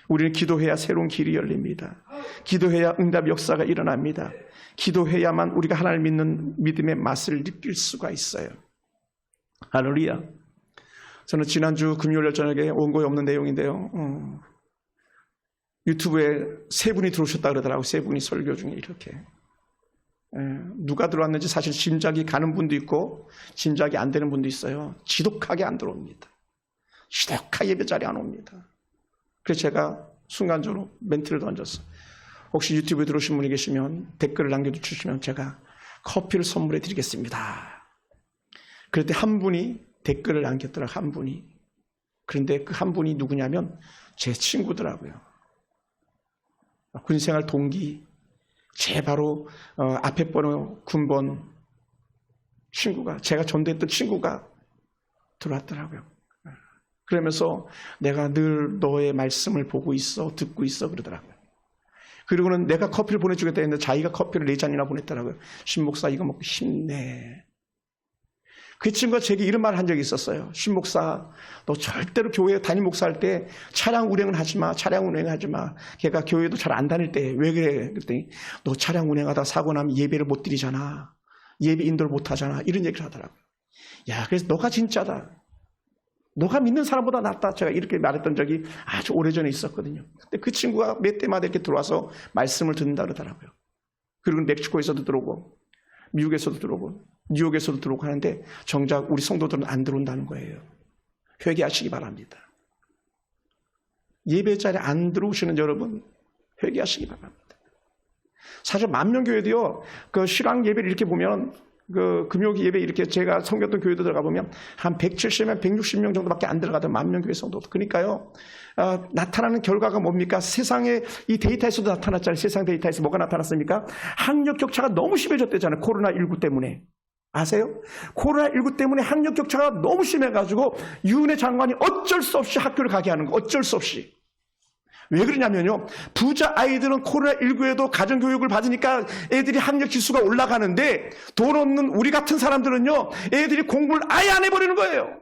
우리는 기도해야 새로운 길이 열립니다. 기도해야 응답 역사가 일어납니다. 기도해야만 우리가 하나님을 믿는 믿음의 맛을 느낄 수가 있어요. 할렐루야. 저는 지난주 금요일 저녁에 원고에 없는 내용인데요. 유튜브에 3분이 들어오셨다 그러더라고요. 3분이 설교 중에 이렇게. 누가 들어왔는지 사실 짐작이 가는 분도 있고 짐작이 안 되는 분도 있어요. 지독하게 안 들어옵니다. 지독하게 예배 자리에 안 옵니다. 그래서 제가 순간적으로 멘트를 던졌어요. 혹시 유튜브에 들어오신 분이 계시면 댓글을 남겨주시면 제가 커피를 선물해 드리겠습니다. 그럴 때 한 분이 댓글을 남겼더라고요. 한 분이. 그런데 그 한 분이 누구냐면 제 친구더라고요. 군생활 동기, 제 바로 앞에 번호 군번 친구가, 제가 전도했던 친구가 들어왔더라고요. 그러면서 내가 늘 너의 말씀을 보고 있어, 듣고 있어 그러더라고요. 그리고는 내가 커피를 보내주겠다 했는데 자기가 커피를 4잔이나 보냈더라고요. 신목사 이거 먹고 힘내. 그 친구가 제게 이런 말을 한 적이 있었어요. 신목사, 너 절대로 교회 담임 목사할 때 차량 운행은 하지 마. 차량 운행하지 마. 걔가 교회도 잘 안 다닐 때 왜 그래? 그랬더니 너 차량 운행하다 사고 나면 예배를 못 드리잖아. 예배 인도를 못 하잖아. 이런 얘기를 하더라고요. 야, 그래서 너가 진짜다. 너가 믿는 사람보다 낫다. 제가 이렇게 말했던 적이 아주 오래전에 있었거든요. 근데 그 친구가 몇 대마다 이렇게 들어와서 말씀을 듣는다 그러더라고요. 그리고 멕시코에서도 들어오고 미국에서도 들어오고 뉴욕에서도 들어오고 하는데 정작 우리 성도들은 안 들어온다는 거예요. 회개하시기 바랍니다. 예배 자리에 안 들어오시는 여러분, 회개하시기 바랍니다. 사실 만명교회도요, 그 실황 예배를 이렇게 보면 그 금요 예배 이렇게 제가 섬겼던 교회도 들어가 보면 한 170명, 160명 정도밖에 안 들어가던 10,000명 교회 성도. 그러니까요, 나타나는 결과가 뭡니까? 세상에 이 데이터에서도 나타났잖아요. 세상 데이터에서 뭐가 나타났습니까? 학력 격차가 너무 심해졌대잖아요. 코로나19 때문에. 아세요? 코로나19 때문에 학력 격차가 너무 심해가지고 유은혜 장관이 어쩔 수 없이 학교를 가게 하는 거. 어쩔 수 없이. 왜 그러냐면요, 부자 아이들은 코로나19에도 가정교육을 받으니까 애들이 학력 지수가 올라가는데 돈 없는 우리 같은 사람들은요, 애들이 공부를 아예 안 해버리는 거예요.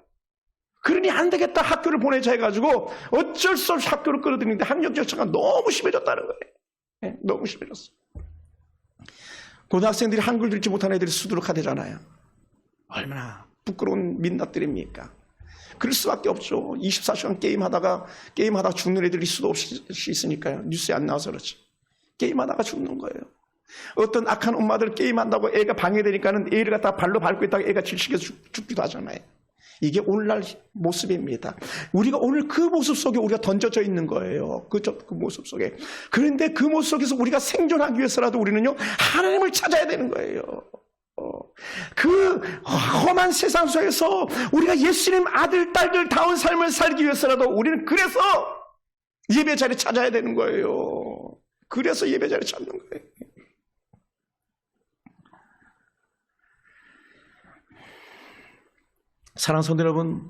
그러니 안 되겠다, 학교를 보내자 해가지고 어쩔 수 없이 학교를 끌어들이는데 학력 격차가 너무 심해졌다는 거예요. 네, 너무 심해졌어. 고등학생들이 한글 읽지 못하는 애들이 수두룩하대잖아요. 얼마나 부끄러운 민낯들입니까? 그럴 수밖에 없죠. 24시간 게임하다가 죽는 애들이 수도 없이 있으니까요. 뉴스에 안 나와서 그렇지. 게임하다가 죽는 거예요. 어떤 악한 엄마들 게임한다고 애가 방해되니까는 애를 갖다가 발로 밟고 있다가 애가 질식해서 죽기도 하잖아요. 이게 오늘날 모습입니다. 우리가 오늘 그 모습 속에 우리가 던져져 있는 거예요. 그 모습 속에. 그런데 그 모습 속에서 우리가 생존하기 위해서라도 우리는요, 하나님을 찾아야 되는 거예요. 그 험한 세상 속에서 우리가 예수님 아들, 딸들 다운 삶을 살기 위해서라도 우리는 그래서 예배 자리 찾아야 되는 거예요. 그래서 예배 자리 찾는 거예요. 사랑하는 성도 여러분,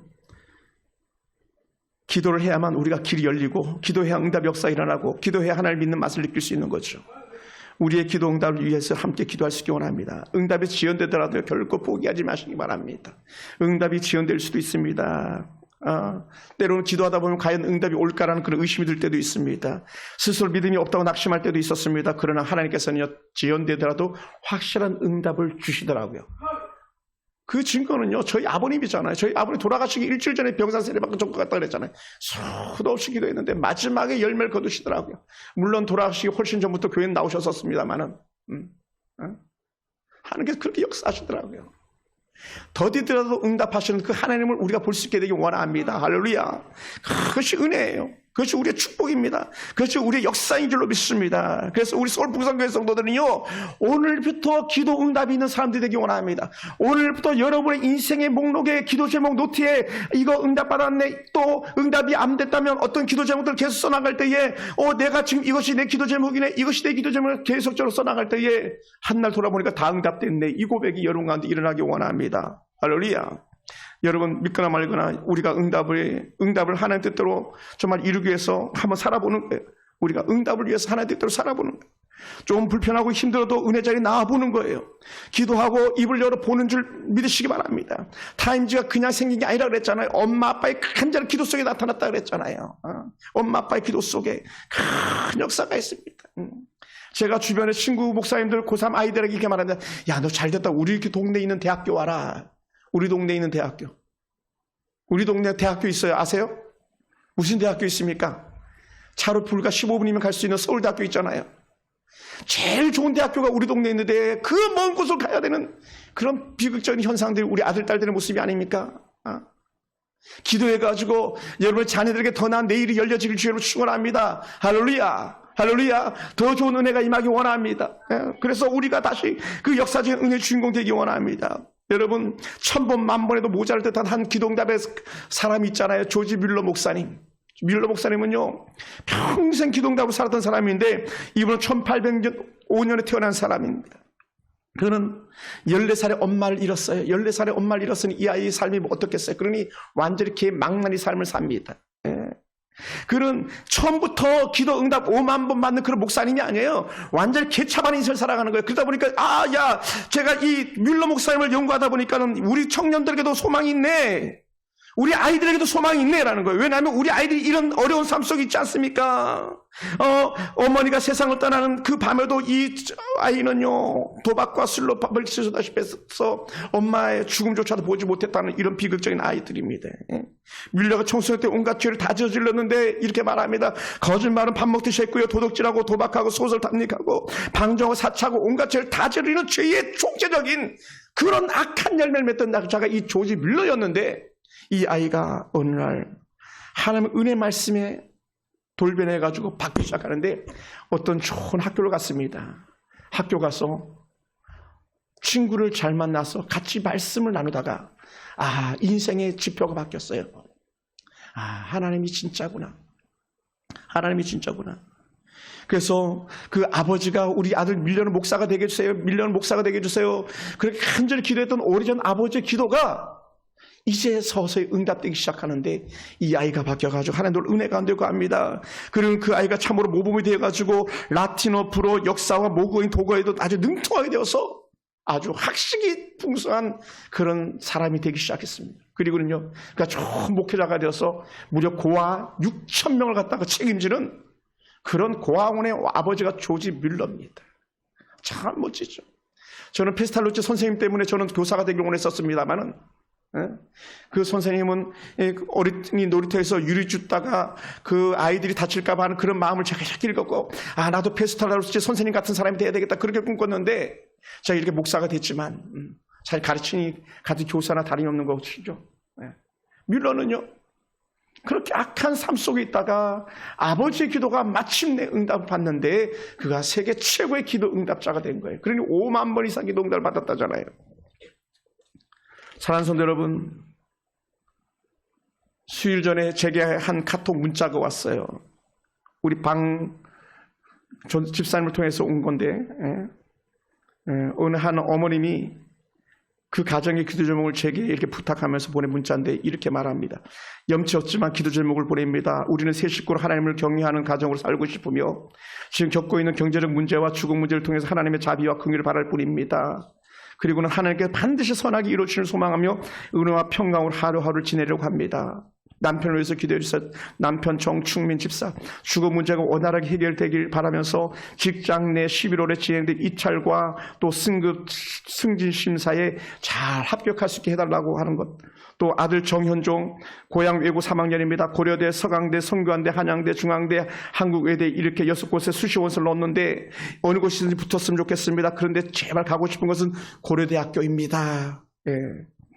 기도를 해야만 우리가 길이 열리고, 기도해야 응답 역사 일어나고, 기도해야 하나님을 믿는 맛을 느낄 수 있는 거죠. 우리의 기도 응답을 위해서 함께 기도할 수 있기 원합니다. 응답이 지연되더라도 결코 포기하지 마시기 바랍니다. 응답이 지연될 수도 있습니다. 때로는 기도하다 보면 과연 응답이 올까라는 그런 의심이 들 때도 있습니다. 스스로 믿음이 없다고 낙심할 때도 있었습니다. 그러나 하나님께서는요, 지연되더라도 확실한 응답을 주시더라고요. 그 증거는요, 저희 아버님이잖아요. 저희 아버님 돌아가시기 일주일 전에 병상 세례받고 전과 갔다 그랬잖아요. 수도 없이 기도했는데 마지막에 열매를 거두시더라고요. 물론 돌아가시기 훨씬 전부터 교회는 나오셨었습니다만은 하나님께서 그렇게 역사하시더라고요. 더디더라도 응답하시는 그 하나님을 우리가 볼 수 있게 되기 원합니다. 할렐루야. 그것이 은혜예요. 그것이 우리의 축복입니다. 그것이 우리의 역사인 줄로 믿습니다. 그래서 우리 서울 북성교회 성도들은요, 오늘부터 기도 응답이 있는 사람들이 되기 원합니다. 오늘부터 여러분의 인생의 목록에 기도 제목 노트에 이거 응답 받았네, 또 응답이 안 됐다면 어떤 기도 제목들을 계속 써나갈 때에 내가 지금 이것이 내 기도 제목이네, 이것이 내 기도 제목을 계속적으로 써나갈 때에 한날 돌아보니까 다 응답됐네. 이 고백이 여러분 가운데 일어나기 원합니다. 할렐루야. 여러분 믿거나 말거나 우리가 응답을 하나님 뜻대로 정말 이루기 위해서 한번 살아보는 거예요. 우리가 응답을 위해서 하나님 뜻대로 살아보는 거예요. 좀 불편하고 힘들어도 은혜 자리에 나와보는 거예요. 기도하고 입을 열어 보는 줄 믿으시기 바랍니다. 타임즈가 그냥 생긴 게 아니라 그랬잖아요. 엄마 아빠의 간절한 기도 속에 나타났다 그랬잖아요. 엄마 아빠의 기도 속에 큰 역사가 있습니다. 제가 주변에 친구 목사님들 고3 아이들에게 이렇게 말하는데, 야, 너 잘됐다. 우리 이렇게 동네에 있는 대학교 와라. 우리 동네에 있는 대학교. 우리 동네 대학교 있어요. 아세요? 무슨 대학교 있습니까? 차로 불과 15분이면 갈 수 있는 서울대학교 있잖아요. 제일 좋은 대학교가 우리 동네에 있는데 그 먼 곳을 가야 되는 그런 비극적인 현상들이 우리 아들, 딸들의 모습이 아닙니까? 기도해가지고 여러분의 자녀들에게 더 나은 내일이 열려지길 주님으로 축원합니다. 할렐루야. 할렐루야. 더 좋은 은혜가 임하기 원합니다. 그래서 우리가 다시 그 역사적인 은혜의 주인공 되기 원합니다. 여러분, 1000번 만번에도 모자랄 듯한 한 기도응답의 사람이 있잖아요. 조지 뮬러 목사님. 뮬러 목사님은요, 평생 기도응답으로 살았던 사람인데 이분은 1805년에 태어난 사람입니다. 그는 14살에 엄마를 잃었어요. 14살에 엄마를 잃었으니 이 아이의 삶이 어떻겠어요? 그러니 완전히 개망나니 삶을 삽니다. 그는 처음부터 기도 응답 5만 번 받는 그런 목사님이 아니에요. 완전히 개차반 인생을 살아가는 거예요. 그러다 보니까 제가 이 뮬러 목사님을 연구하다 보니까는 우리 청년들에게도 소망이 있네. 우리 아이들에게도 소망이 있네라는 거예요. 왜냐하면 우리 아이들이 이런 어려운 삶 속에 있지 않습니까? 어머니가 세상을 떠나는 그 밤에도 이 아이는요, 도박과 술로 밥을 치수다시피 해서 엄마의 죽음조차도 보지 못했다는 이런 비극적인 아이들입니다. 뮬러가 청소년 때 온갖 죄를 다 저질렀는데 이렇게 말합니다. 거짓말은 밥 먹듯이 했고요. 도둑질하고 도박하고 소설 탐닉하고 방종하고 사차하고 온갖 죄를 다 저지르는 죄의 총체적인 그런 악한 열매를 맺던 낙자가 이 조지 뮬러였는데, 이 아이가 어느 날 하나님의 은혜 말씀에 돌변해가지고 바뀌기 시작하는데 어떤 좋은 학교를 갔습니다. 학교 가서 친구를 잘 만나서 같이 말씀을 나누다가 인생의 지표가 바뀌었어요. 하나님이 진짜구나. 하나님이 진짜구나. 그래서 그 아버지가 우리 아들 밀려는 목사가 되게 해주세요. 밀려는 목사가 되게 해주세요. 그렇게 간절히 기도했던 오래전 아버지의 기도가 이제 서서히 응답되기 시작하는데 이 아이가 바뀌어가지고 하나님의 은혜가 안 되고 합니다. 그리고 그 아이가 참으로 모범이 되어가지고 라틴어, 불어, 역사와 모국어인 독어에도 아주 능통하게 되어서 아주 학식이 풍성한 그런 사람이 되기 시작했습니다. 그리고는요, 그러니까 좋은 목회자가 되어서 무려 고아 6천 명을 갖다가 책임지는 그런 고아원의 아버지가 조지 뮬러입니다. 참 멋지죠. 저는 페스탈로치 선생님 때문에 저는 교사가 되길 원했었습니다만은 그 선생님은 어린이 놀이터에서 유리 줍다가 그 아이들이 다칠까봐 하는 그런 마음을 제가 이렇게 읽었고, 나도 페스탈로치 선생님 같은 사람이 돼야 되겠다 그렇게 꿈꿨는데 제가 이렇게 목사가 됐지만 잘 가르치니 같은 교사나 다름없는 것이죠. 뮬러는요, 그렇게 악한 삶 속에 있다가 아버지의 기도가 마침내 응답을 받는데 그가 세계 최고의 기도 응답자가 된 거예요. 그러니 5만 번 이상 기도 응답을 받았다잖아요. 사랑하는 성도 여러분, 수일 전에 제게 한 카톡 문자가 왔어요. 우리 집사님을 통해서 온 건데 어느 한 어머님이 그 가정의 기도 제목을 제게 이렇게 부탁하면서 보낸 문자인데 이렇게 말합니다. 염치 없지만 기도 제목을 보냅니다. 우리는 세 식구로 하나님을 경외하는 가정으로 살고 싶으며 지금 겪고 있는 경제적 문제와 죽음 문제를 통해서 하나님의 자비와 긍휼을 바랄 뿐입니다. 그리고는 하나님께 반드시 선하게 이루어지는 소망하며 은혜와 평강으로 하루하루를 지내려고 합니다. 남편을 위해서 기도해 주세요. 남편 정충민 집사, 주거 문제가 원활하게 해결되길 바라면서 직장 내 11월에 진행된 입찰과 또 승급 승진 심사에 잘 합격할 수 있게 해달라고 하는 것. 또 아들 정현종, 고향 외고 3학년입니다. 고려대, 서강대, 성교한대, 한양대, 중앙대, 한국외대 이렇게 6곳에 수시원서를 넣었는데 어느 곳이든지 붙었으면 좋겠습니다. 그런데 제발 가고 싶은 것은 고려대학교입니다.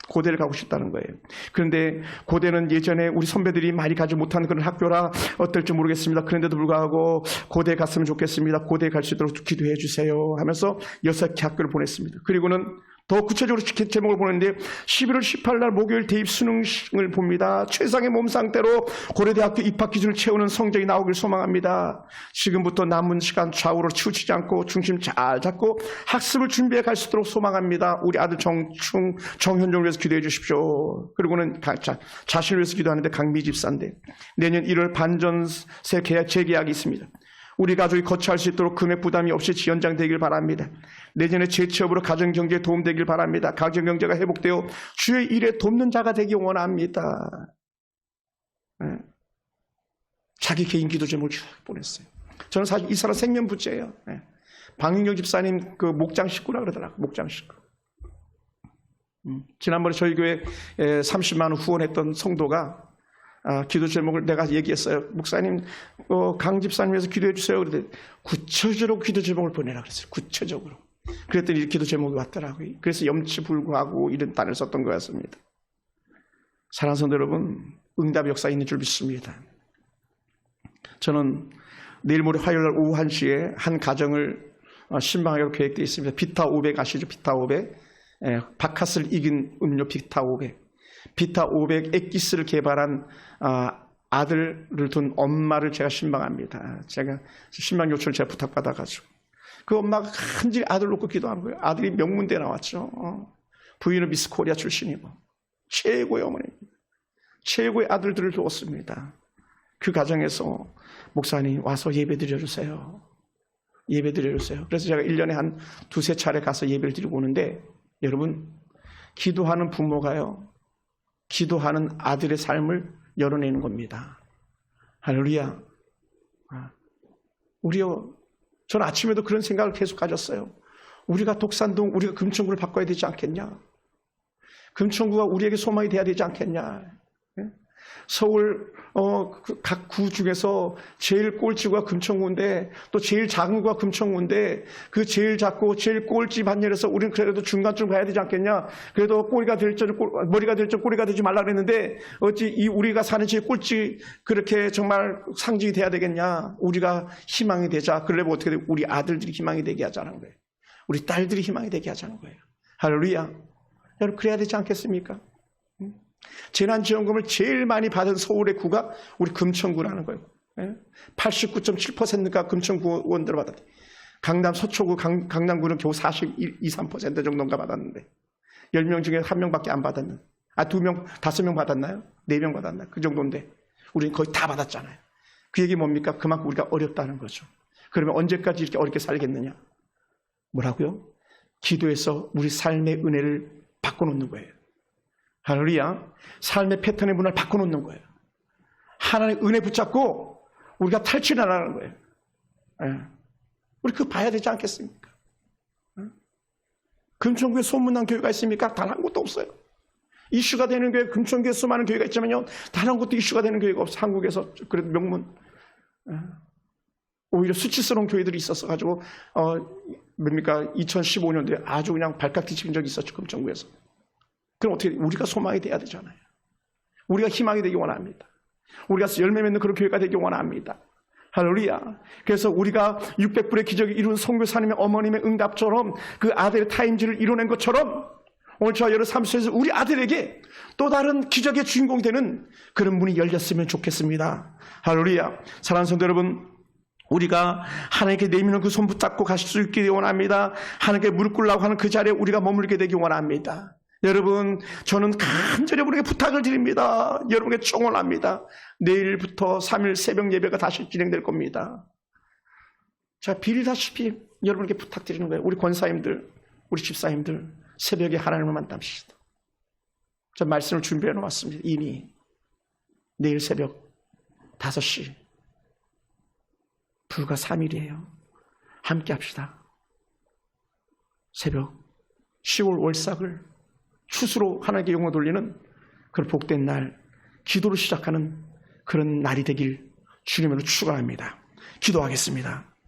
고대를 가고 싶다는 거예요. 그런데 고대는 예전에 우리 선배들이 많이 가지 못한 그런 학교라 어떨지 모르겠습니다. 그런데도 불구하고 고대에 갔으면 좋겠습니다. 고대에 갈 수 있도록 기도해 주세요 하면서 6개 학교를 보냈습니다. 그리고는 더 구체적으로 제목을 보냈는데 11월 18일 날 목요일 대입 수능을 봅니다. 최상의 몸 상태로 고려대학교 입학 기준을 채우는 성적이 나오길 소망합니다. 지금부터 남은 시간 좌우로 치우치지 않고 중심 잘 잡고 학습을 준비해 갈 수 있도록 소망합니다. 우리 아들 정현종을 위해서 기도해 주십시오. 그리고는 자신을 위해서 기도하는데 강미 집사인데 내년 1월 반전세 재계약이 있습니다. 우리 가족이 거처할 수 있도록 금액 부담이 없이 연장되길 바랍니다. 내년에 재취업으로 가정경제에 도움되길 바랍니다. 가정경제가 회복되어 주의 일에 돕는 자가 되기 원합니다. 자기 개인 기도 제목을 보냈어요. 저는 사실 이 사람 생면부죄예요. 방윤경 집사님 그 목장 식구라 그러더라고요. 목장 식구. 지난번에 저희 교회 30만 원 후원했던 성도가 기도 제목을 내가 얘기했어요. 목사님, 강 집사님 위해서 기도해 주세요. 그랬더니 구체적으로 기도 제목을 보내라 그랬어요. 구체적으로. 그랬더니 이 기도 제목이 왔더라고요. 그래서 염치불구하고 이런 단어를 썼던 것 같습니다. 사랑하는 성도 여러분, 응답의 역사 있는 줄 믿습니다. 저는 내일 모레 화요일 날 오후 1시에 한 가정을 신방하기로 계획되어 있습니다. 비타 500 아시죠? 비타 500. 바카스를 이긴 음료 비타 500. 비타 500 엑기스를 개발한 아들을 둔 엄마를 제가 신방합니다. 제가 신방 요청을 제가 부탁받아가지고 그 엄마가 간절히 아들 놓고 기도하는 거예요. 아들이 명문대 나왔죠. 부인은 미스 코리아 출신이고 최고의 어머니입니다. 최고의 아들들을 두었습니다. 그 가정에서 목사님 와서 예배 드려주세요. 예배 드려주세요. 그래서 제가 1년에 한 2-3차례 가서 예배를 드리고 오는데 여러분, 기도하는 부모가요, 기도하는 아들의 삶을 열어내는 겁니다. 할렐루야. 저는 아침에도 그런 생각을 계속 가졌어요. 우리가 독산동, 우리가 금천구를 바꿔야 되지 않겠냐? 금천구가 우리에게 소망이 돼야 되지 않겠냐? 서울 각 구 중에서 제일 꼴찌가 금천구인데 또 제일 작은 구가 금천구인데 그 제일 작고 제일 꼴찌 반열에서 우리는 그래도 중간쯤 가야 되지 않겠냐? 그래도 머리가 될 줄 꼬리가 되지 말라 그랬는데 어찌 이 우리가 사는 제일 꼴찌 그렇게 정말 상징이 돼야 되겠냐? 우리가 희망이 되자. 그러려면 어떻게 돼? 우리 아들들이 희망이 되게 하자는 거예요. 우리 딸들이 희망이 되게 하자는 거예요. 할렐루야. 여러분 그래야 되지 않겠습니까? 재난지원금을 제일 많이 받은 서울의 구가 우리 금천구라는 거예요. 89.7%가 금천구원들을 받았대. 강남 서초구, 강남구는 겨우 42, 3% 정도인가 받았는데 10명 중에 1명밖에 안 받았는. 2명, 5명 받았나요? 4명 받았나요? 그 정도인데 우리는 거의 다 받았잖아요. 그 얘기 뭡니까? 그만큼 우리가 어렵다는 거죠. 그러면 언제까지 이렇게 어렵게 살겠느냐? 뭐라고요? 기도해서 우리 삶의 은혜를 바꿔놓는 거예요. 할렐루야. 삶의 패턴의 문화를 바꿔놓는 거예요. 하나님의 은혜 붙잡고 우리가 탈출하라는 거예요. 우리 그거 봐야 되지 않겠습니까? 금천구에 소문난 교회가 있습니까? 단 한 곳도 없어요. 이슈가 되는 교회, 금천구에 수많은 교회가 있지만요, 단 한 곳도 이슈가 되는 교회가 없어요. 한국에서 그래도 명문. 오히려 수치스러운 교회들이 있었어가지고, 뭡니까? 2015년도에 아주 그냥 발칵 뒤집힌 적이 있었죠, 금천구에서. 그럼 어떻게, 우리가 소망이 돼야 되잖아요. 우리가 희망이 되기 원합니다. 우리가 열매 맺는 그런 교회가 되기 원합니다. 할렐루야. 그래서 우리가 600불의 기적을 이룬 선교사님의 어머님의 응답처럼 그 아들의 타임즈를 이뤄낸 것처럼 오늘 저와 여러분 삶 속에서 우리 아들에게 또 다른 기적의 주인공이 되는 그런 문이 열렸으면 좋겠습니다. 할렐루야. 사랑하는 성도 여러분, 우리가 하나님께 내미는 그 손 붙잡고 가실 수 있기를 원합니다. 하나님께 무릎 꿇으려고 하는 그 자리에 우리가 머물게 되기 원합니다. 여러분, 저는 간절히 여러분에게 부탁을 드립니다. 여러분에게 청원합니다. 내일부터 3일 새벽 예배가 다시 진행될 겁니다. 자, 빌다시피 여러분에게 부탁드리는 거예요. 우리 권사님들, 우리 집사님들, 새벽에 하나님을 만납시다. 저 말씀을 준비해 놓았습니다. 이미 내일 새벽 5시, 불과 3일이에요. 함께 합시다. 새벽 10월 월삭을 추수로 하나님께 영광 돌리는 그런 복된 날, 기도로 시작하는 그런 날이 되길 주님으로 축원합니다. 기도하겠습니다.